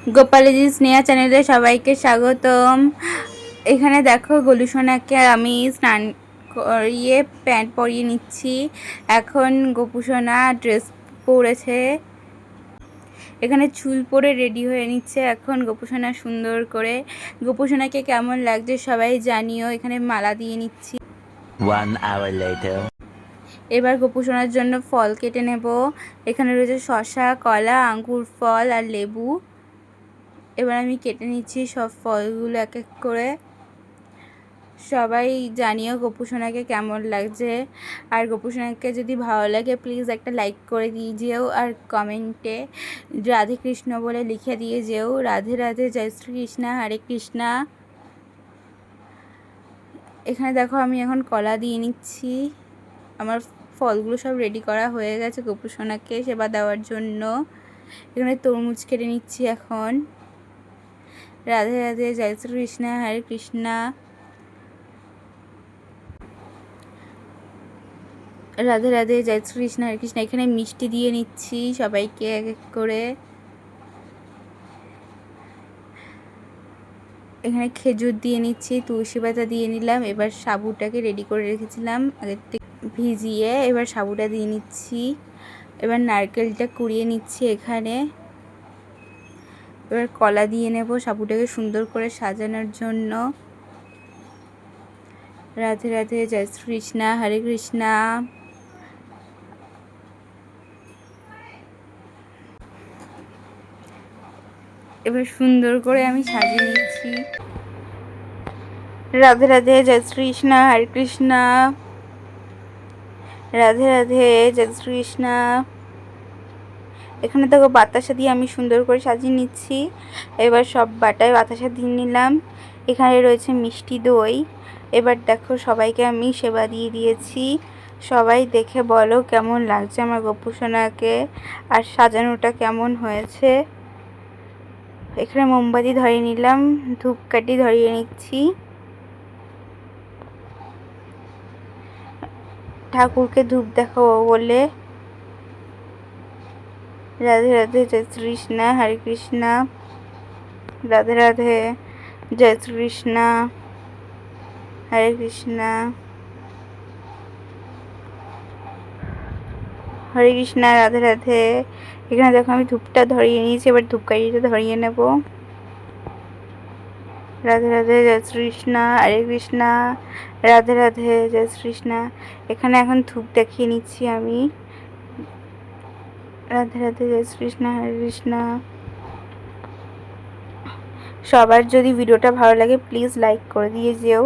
গোপালজি স্নেহা চ্যানেলে সবাইকে স্বাগতম। এখানে দেখো গোলুসোনাকে আমি স্নান করিয়ে প্যান্ট পরিয়ে নিচ্ছি। এখন গোপুসোনা ড্রেস পরেছে, এখানে চুল পরে রেডি হয়ে নিচ্ছে এখন গোপুসোনা সুন্দর করে। গোপুসোনাকে কেমন লাগছে সবাই জানিও। এখানে মালা দিয়ে নিচ্ছি। 1 hour later. এবার গোপুসোনার জন্য ফল কেটে নেব। এখানে রয়েছে শসা, কলা, আঙ্গুর ফল আর লেবু। এবার আমি কেটে নিচ্ছি সব ফলগুলো এক এক করে। সবাই জানিও গোপুসোনাকে কেমন লাগছে। আর গোপুসোনাকে যদি ভালো লাগে প্লিজ একটা লাইক করে দিয়ে যেও, আর কমেন্টে রাধে কৃষ্ণ বলে লিখে দিয়ে যেও। রাধে রাধে, জয় শ্রীকৃষ্ণ, হরে কৃষ্ণা। এখানে দেখো আমি এখন কলা দিয়ে নিচ্ছি। আমার ফলগুলো সব রেডি করা হয়ে গেছে গোপুসোনাকে সেবা দেওয়ার জন্য। এখানে তরমুজ কেটে নিচ্ছি এখন। রাধে রাধে, জয় শ্রীকৃষ্ণ, হরে কৃষ্ণা। রাধে রাধে, জয় শ্রীকৃষ্ণ, হরে কৃষ্ণ। এখানে মিষ্টি দিয়ে নিচ্ছি সবাইকে এক এক করে। এখানে খেজুর দিয়ে নিচ্ছি, তুলসী পাতা দিয়ে নিলাম। এবার সাবুটাকে রেডি করে রেখেছিলাম আগের থেকে ভিজিয়ে, এবার সাবুটা দিয়ে নিচ্ছি। এবার নারকেলটা কুড়িয়ে নিচ্ছি এখানে। এবার কলা দিয়ে নেব সাবুটাকে সুন্দর করে সাজানোর জন্য। রাধে রাধে, জয় শ্রীকৃষ্ণ, হরে কৃষ্ণা। এবার সুন্দর করে আমি সাজিয়ে নিচ্ছি। রাধে রাধে, জয় শ্রীকৃষ্ণ, হরে কৃষ্ণা। রাধে রাধে, জয় শ্রীকৃষ্ণ। এখানে দেখো বাতাসা দিয়ে আমি সুন্দর করে সাজিয়ে নিচ্ছি। এবার সব বাটায় বাতাসা দিয়ে নিলাম। এখানে রয়েছে মিষ্টি দই। এবার দেখো সবাইকে আমি সেবা দিয়ে দিয়েছি। সবাই দেখে বলো কেমন লাগছে আমার গোপুসোনাকে আর সাজানোটা কেমন হয়েছে। এখানে মোমবাতি ধরিয়ে নিলাম, ধূপকাঠি ধরিয়ে নিচ্ছি। ঠাকুরকে ধূপ দেখাবো বলে। রাধে রাধে, জয় শ্রীকৃষ্ণ, হরে কৃষ্ণ। রাধে রাধে, জয় শ্রীকৃষ্ণ, হরে কৃষ্ণ। হরে কৃষ্ণ, রাধে রাধে। এখানে দেখো আমি ধূপটা ধরিয়ে নিয়েছি, এবার ধূপকাঠিটা ধরিয়ে নেব। রাধে রাধে, জয় শ্রীকৃষ্ণ, হরে কৃষ্ণ। রাধে রাধে, জয় শ্রীকৃষ্ণ। এখানে এখন ধূপ দেখিয়ে নিচ্ছি আমি। রাধে রাধে, জয় শ্রীকৃষ্ণ, হরে কৃষ্ণ। সবার যদি ভিডিওটা ভালো লাগে প্লিজ লাইক করে দিয়ে যেও।